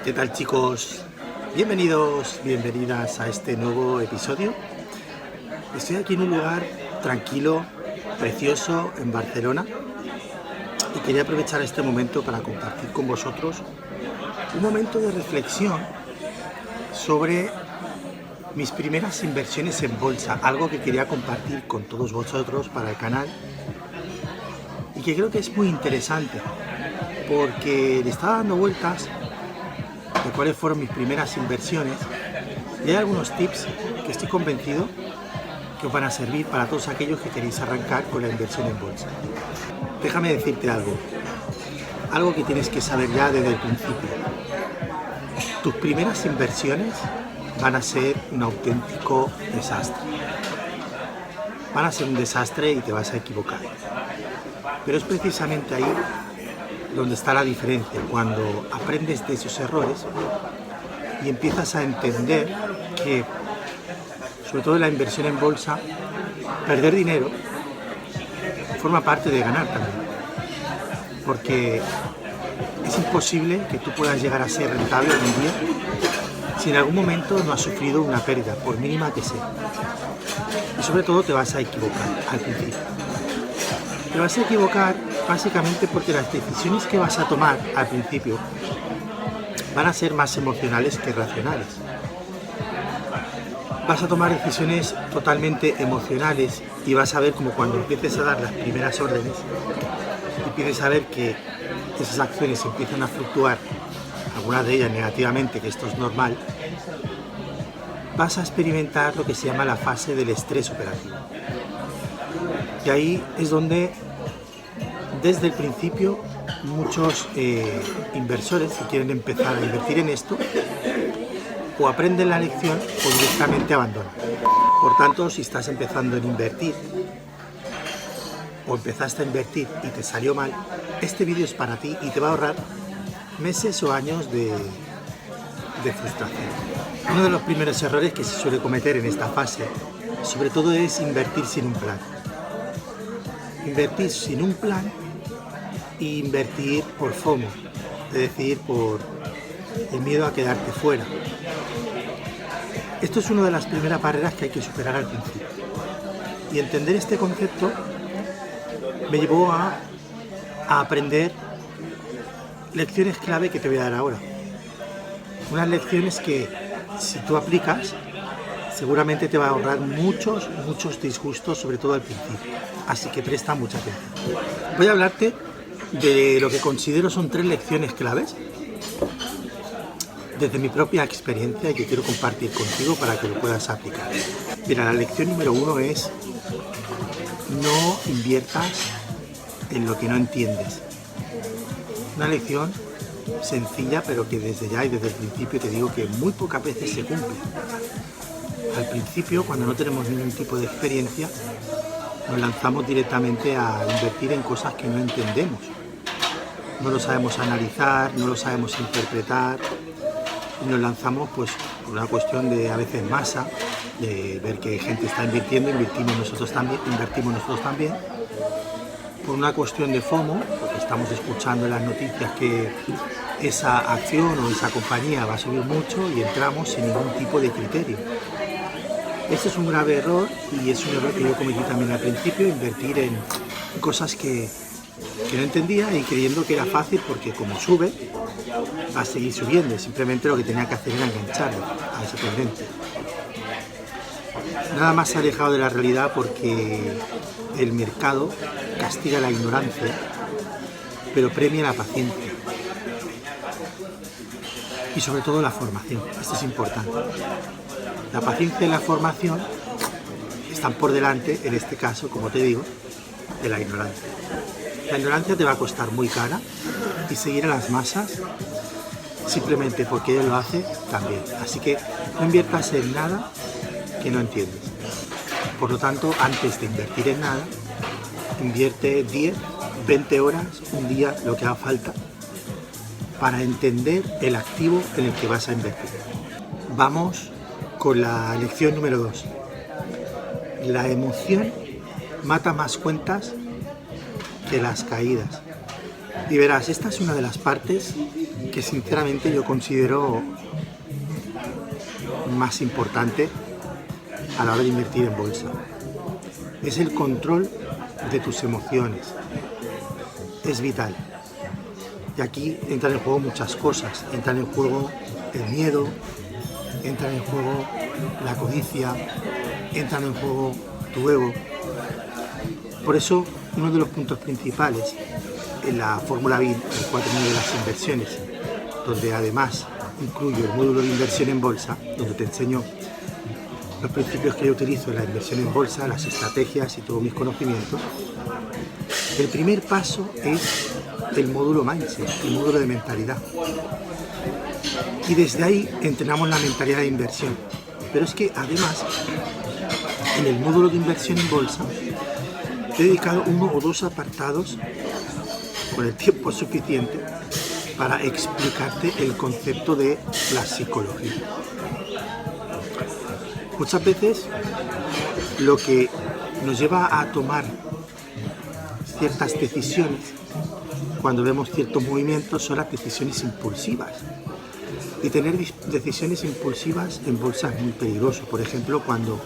¿Qué tal, chicos? Bienvenidos, bienvenidas a este nuevo episodio. Estoy aquí en un lugar tranquilo, precioso, en Barcelona, y quería aprovechar este momento para compartir con vosotros un momento de reflexión sobre mis primeras inversiones en bolsa, algo que quería compartir con todos vosotros para el canal y que creo que es muy interesante porque le estaba dando vueltas de cuáles fueron mis primeras inversiones y hay algunos tips que estoy convencido que os van a servir para todos aquellos que queréis arrancar con la inversión en bolsa. Déjame decirte algo que tienes que saber ya desde el principio. Tus primeras inversiones van a ser un auténtico desastre. Van a ser un desastre y te vas a equivocar. Pero es precisamente ahí donde está la diferencia, cuando aprendes de esos errores y empiezas a entender que, sobre todo en la inversión en bolsa, perder dinero forma parte de ganar también. Porque es imposible que tú puedas llegar a ser rentable en un día si en algún momento no has sufrido una pérdida, por mínima que sea. Y sobre todo te vas a equivocar al principio. Te vas a equivocar básicamente porque las decisiones que vas a tomar al principio van a ser más emocionales que racionales. Vas a tomar decisiones totalmente emocionales y vas a ver como cuando empieces a dar las primeras órdenes y empieces a ver que esas acciones empiezan a fluctuar, algunas de ellas negativamente, que esto es normal, vas a experimentar lo que se llama la fase del estrés operativo. Y ahí es donde, desde el principio, muchos inversores que quieren empezar a invertir en esto, o aprenden la lección o directamente abandonan. Por tanto, si estás empezando en invertir, o empezaste a invertir y te salió mal, este vídeo es para ti y te va a ahorrar meses o años de frustración. Uno de los primeros errores que se suele cometer en esta fase, sobre todo, es invertir sin un plan. Invertir sin un plan e invertir por FOMO, es decir, por el miedo a quedarte fuera. Esto es una de las primeras barreras que hay que superar al principio. Y entender este concepto me llevó a aprender lecciones clave que te voy a dar ahora. Unas lecciones que, si tú aplicas, seguramente te va a ahorrar muchos disgustos, sobre todo al principio. Así que presta mucha atención. Voy a hablarte de lo que considero son 3 lecciones claves desde mi propia experiencia y que quiero compartir contigo para que lo puedas aplicar. Mira, la lección número 1 es: no inviertas en lo que no entiendes. Una lección sencilla, pero que desde ya y desde el principio te digo que muy pocas veces se cumple. Al principio, cuando no tenemos ningún tipo de experiencia, nos lanzamos directamente a invertir en cosas que no entendemos. No lo sabemos analizar, no lo sabemos interpretar y nos lanzamos pues por una cuestión de, a veces, masa, de ver que gente está invirtiendo, invertimos nosotros también, por una cuestión de FOMO, porque estamos escuchando en las noticias que esa acción o esa compañía va a subir mucho y entramos sin ningún tipo de criterio. Este es un grave error y es un error que yo cometí también al principio, invertir en cosas que no entendía y creyendo que era fácil porque como sube, va a seguir subiendo. Simplemente lo que tenía que hacer era engancharme a esa tendencia. Nada más alejado de la realidad, porque el mercado castiga la ignorancia, pero premia la paciencia. Y sobre todo la formación. Esto es importante. La paciencia y la formación están por delante, en este caso, como te digo, de la ignorancia. La ignorancia te va a costar muy cara y seguir a las masas simplemente porque él lo hace también. Así que no inviertas en nada que no entiendes. Por lo tanto, antes de invertir en nada, invierte 10, 20 horas, un día, lo que haga falta, para entender el activo en el que vas a invertir. Vamos con la lección número 2. La emoción mata más cuentas que las caídas. Y verás, esta es una de las partes que sinceramente yo considero más importante a la hora de invertir en bolsa. Es el control de tus emociones. Es vital. Y aquí entran en juego muchas cosas. Entran en juego el miedo, entran en juego la codicia, entran en juego tu ego. Por eso, uno de los puntos principales en la fórmula BIN, el 4 de las inversiones, donde además incluyo el módulo de inversión en bolsa, donde te enseño los principios que yo utilizo en la inversión en bolsa, las estrategias y todos mis conocimientos. El primer paso es el módulo Mindset, el módulo de mentalidad. Y desde ahí entrenamos la mentalidad de inversión. Pero es que además, en el módulo de inversión en bolsa, he dedicado 1 o 2 apartados con el tiempo suficiente para explicarte el concepto de la psicología. Muchas veces lo que nos lleva a tomar ciertas decisiones cuando vemos ciertos movimientos son las decisiones impulsivas. Y tener decisiones impulsivas en bolsa es muy peligroso. Por ejemplo, cuando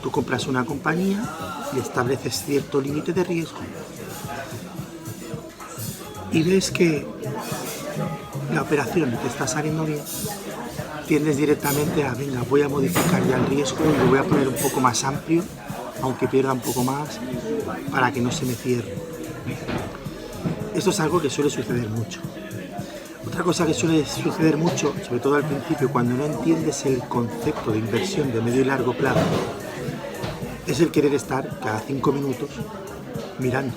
tú compras una compañía y estableces cierto límite de riesgo y ves que la operación te está saliendo bien, tiendes directamente a, venga, voy a modificar ya el riesgo y lo voy a poner un poco más amplio, aunque pierda un poco más, para que no se me cierre. Esto es algo que suele suceder mucho. Otra cosa que suele suceder mucho, sobre todo al principio, cuando no entiendes el concepto de inversión de medio y largo plazo, es el querer estar cada 5 minutos mirando,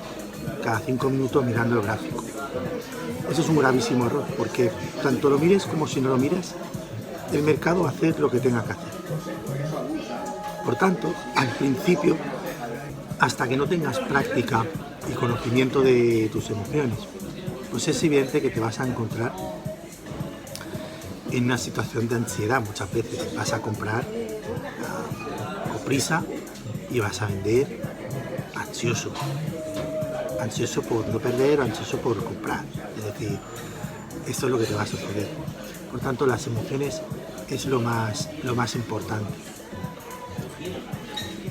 el gráfico. Eso es un gravísimo error, porque tanto lo mires como si no lo mires, el mercado va a hacer lo que tenga que hacer. Por tanto, al principio, hasta que no tengas práctica y conocimiento de tus emociones, pues es evidente que te vas a encontrar en una situación de ansiedad. Muchas veces vas a comprar con prisa y vas a vender ansioso por no perder o ansioso por comprar. Es decir, esto es lo que te va a suceder. Por tanto, las emociones es lo más importante.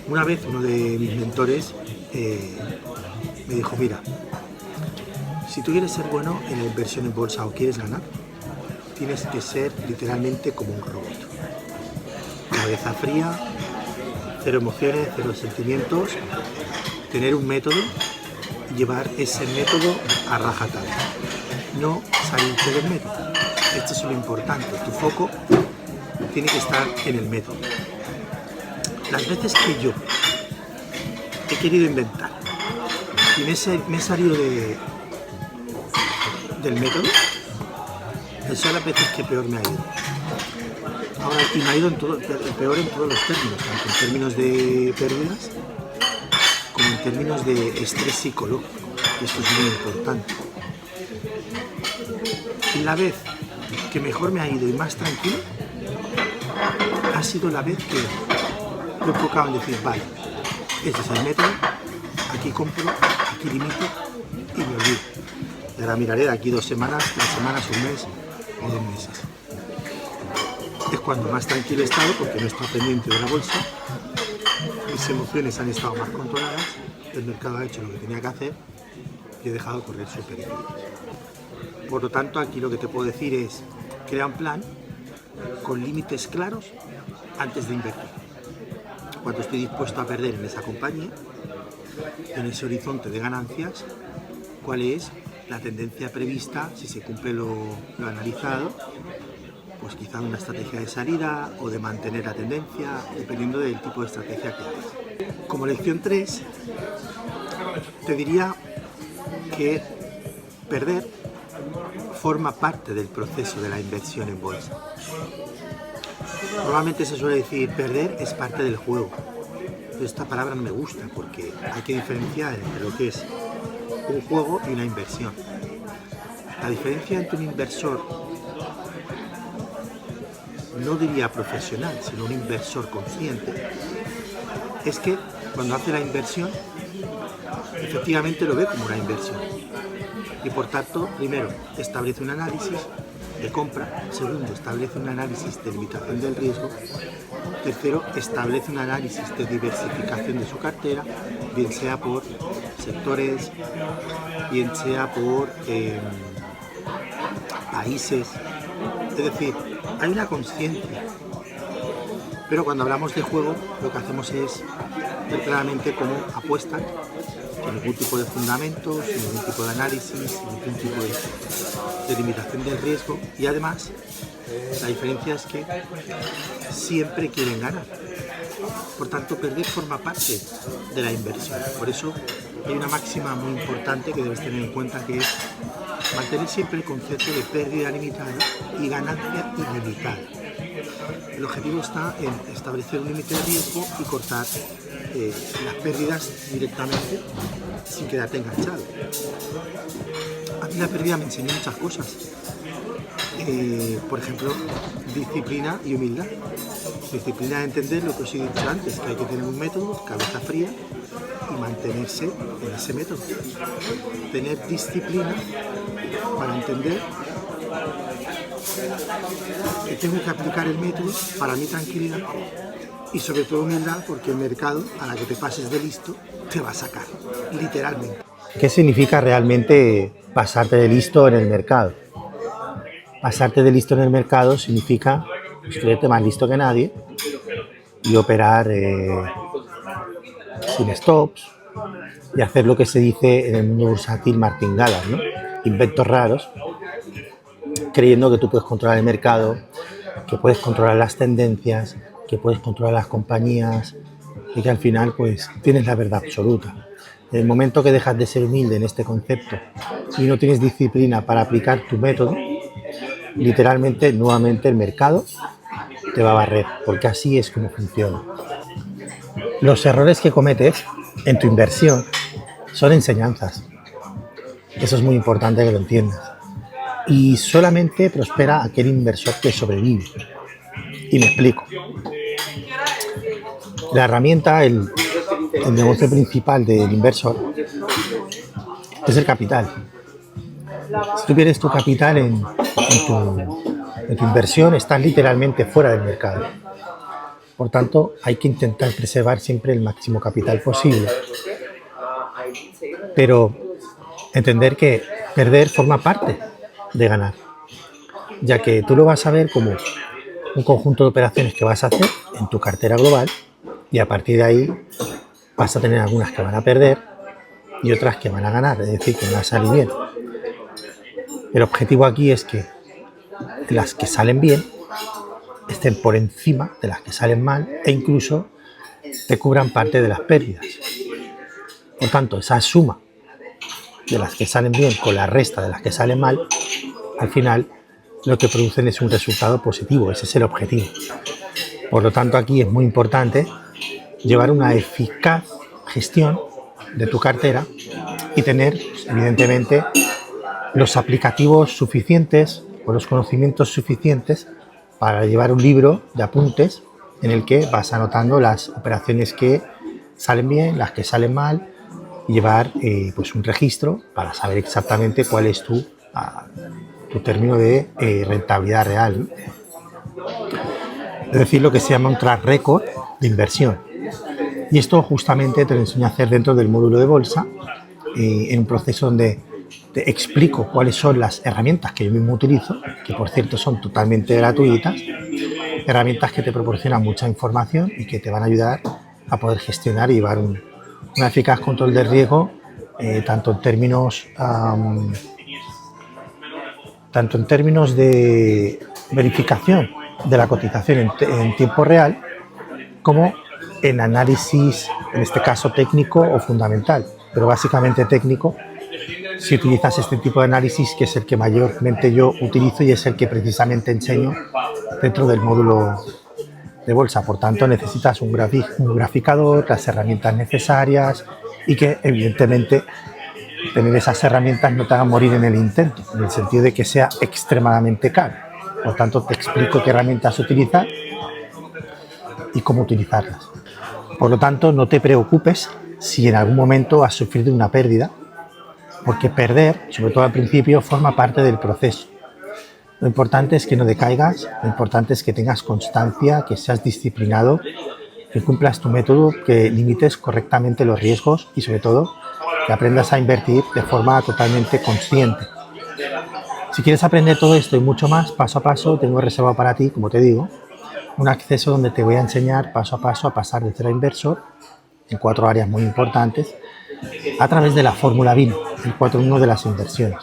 Una vez uno de mis mentores me dijo, mira, si tú quieres ser bueno en la inversión en bolsa o quieres ganar, tienes que ser literalmente como un robot. Cabeza fría, cero emociones, cero sentimientos, tener un método y llevar ese método a rajatabla. No salirte del método. Esto es lo importante. Tu foco tiene que estar en el método. Las veces que yo he querido inventar y me he salido del método, son las veces que peor me ha ido. Ahora, y me ha ido peor en todos los términos, tanto en términos de pérdidas como en términos de estrés psicológico. Esto es muy importante. Y la vez que mejor me ha ido y más tranquilo ha sido la vez que me he enfocado en decir, vale, este es el método, aquí compro, aquí limito y me olvido. Y ahora miraré de aquí 2 semanas, 3 semanas, un mes o 2 meses. Es cuando más tranquilo he estado porque no he estado pendiente de la bolsa, mis emociones han estado más controladas, el mercado ha hecho lo que tenía que hacer y he dejado correr súper bien. Por lo tanto, aquí lo que te puedo decir es, crea un plan con límites claros antes de invertir. Cuando estoy dispuesto a perder en esa compañía, en ese horizonte de ganancias, cuál es la tendencia prevista, si se cumple lo analizado, pues quizá una estrategia de salida o de mantener la tendencia, dependiendo del tipo de estrategia que hagas. Como lección 3, te diría que perder forma parte del proceso de la inversión en bolsa. Normalmente se suele decir perder es parte del juego. Pero esta palabra no me gusta porque hay que diferenciar entre lo que es un juego y una inversión. La diferencia entre un inversor, no diría profesional, sino un inversor consciente, es que cuando hace la inversión, efectivamente lo ve como una inversión. Y por tanto, primero, establece un análisis de compra. Segundo, establece un análisis de limitación del riesgo. Tercero, establece un análisis de diversificación de su cartera, bien sea por sectores, bien sea por países. Es decir, hay una conciencia. Pero cuando hablamos de juego, lo que hacemos es ver claramente cómo apuestan, sin ningún tipo de fundamentos, sin ningún tipo de análisis, sin ningún tipo de limitación del riesgo, y además la diferencia es que siempre quieren ganar. Por tanto, perder forma parte de la inversión. Por eso hay una máxima muy importante que debes tener en cuenta, que es mantener siempre el concepto de pérdida limitada y ganancia ilimitada. El objetivo está en establecer un límite de riesgo y cortar las pérdidas directamente sin quedarte enganchado. A mí la pérdida me enseñó muchas cosas. Por ejemplo, disciplina y humildad. Disciplina de entender lo que os he dicho antes, que hay que tener un método, cabeza fría, y mantenerse en ese método. Tener disciplina para entender que tengo que aplicar el método para mi tranquilidad, y sobre todo humildad, porque el mercado, a la que te pases de listo, te va a sacar, literalmente. ¿Qué significa realmente pasarte de listo en el mercado? Pasarte de listo en el mercado significa creerte más listo que nadie y operar sin stops y hacer lo que se dice en el mundo bursátil martingadas, ¿no? Inventos raros, creyendo que tú puedes controlar el mercado, que puedes controlar las tendencias, que puedes controlar las compañías y que al final pues tienes la verdad absoluta. En el momento que dejas de ser humilde en este concepto y no tienes disciplina para aplicar tu método, literalmente, nuevamente el mercado te va a barrer, porque así es como funciona. Los errores que cometes en tu inversión son enseñanzas. Eso es muy importante que lo entiendas. Y solamente prospera aquel inversor que sobrevive. Y me explico. La herramienta, el negocio principal del inversor es el capital. Si tú pierdes tu capital en tu inversión, estás literalmente fuera del mercado. Por tanto, hay que intentar preservar siempre el máximo capital posible. Pero entender que perder forma parte de ganar, ya que tú lo vas a ver como un conjunto de operaciones que vas a hacer en tu cartera global, y a partir de ahí vas a tener algunas que van a perder y otras que van a ganar, es decir, que van a salir bien. El objetivo aquí es que las que salen bien estén por encima de las que salen mal e incluso te cubran parte de las pérdidas. Por tanto, esa suma de las que salen bien con la resta de las que salen mal, al final lo que producen es un resultado positivo. Ese es el objetivo. Por lo tanto, aquí es muy importante llevar una eficaz gestión de tu cartera y tener, evidentemente, los aplicativos suficientes o los conocimientos suficientes para llevar un libro de apuntes en el que vas anotando las operaciones que salen bien, las que salen mal, y llevar pues un registro para saber exactamente cuál es tu término de rentabilidad real. Es decir, lo que se llama un track record de inversión. Y esto justamente te lo enseño a hacer dentro del módulo de bolsa, en un proceso donde te explico cuáles son las herramientas que yo mismo utilizo, que por cierto son totalmente gratuitas, herramientas que te proporcionan mucha información y que te van a ayudar a poder gestionar y llevar un eficaz control de riesgo, tanto en términos de verificación de la cotización en tiempo real, como en análisis, en este caso técnico o fundamental, pero básicamente técnico, si utilizas este tipo de análisis, que es el que mayormente yo utilizo y es el que precisamente enseño dentro del módulo de bolsa. Por tanto, necesitas un graficador, las herramientas necesarias, y que evidentemente tener esas herramientas no te hagan morir en el intento, en el sentido de que sea extremadamente caro. Por tanto, te explico qué herramientas utilizar y cómo utilizarlas. Por lo tanto, no te preocupes si en algún momento has sufrido una pérdida, porque perder, sobre todo al principio, forma parte del proceso. Lo importante es que no decaigas, lo importante es que tengas constancia, que seas disciplinado, que cumplas tu método, que limites correctamente los riesgos y sobre todo que aprendas a invertir de forma totalmente consciente. Si quieres aprender todo esto y mucho más, paso a paso, tengo reservado para ti, como te digo, un acceso donde te voy a enseñar paso a paso a pasar de cero a inversor en 4 áreas muy importantes a través de la fórmula BIN, el 4-1 de las inversiones: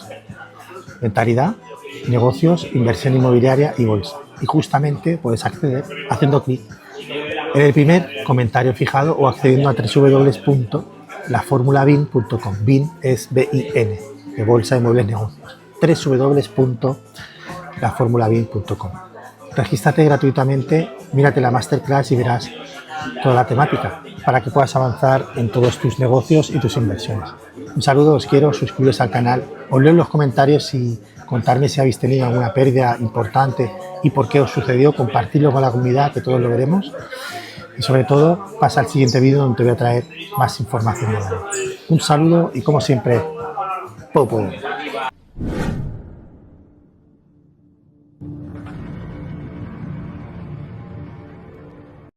mentalidad, negocios, inversión inmobiliaria y bolsa. Y justamente puedes acceder haciendo clic en el primer comentario fijado o accediendo a www.laformulabin.com. BIN es BIN, de Bolsa de Muebles Negocios. www.laformulabin.com. Regístrate gratuitamente, mírate la masterclass y verás toda la temática para que puedas avanzar en todos tus negocios y tus inversiones. Un saludo, os quiero, suscribiros al canal, os leo en los comentarios y contarme si habéis tenido alguna pérdida importante y por qué os sucedió, compartirlo con la comunidad, que todos lo veremos. Y sobre todo, pasa al siguiente vídeo donde te voy a traer más información. Un saludo y como siempre, Popo.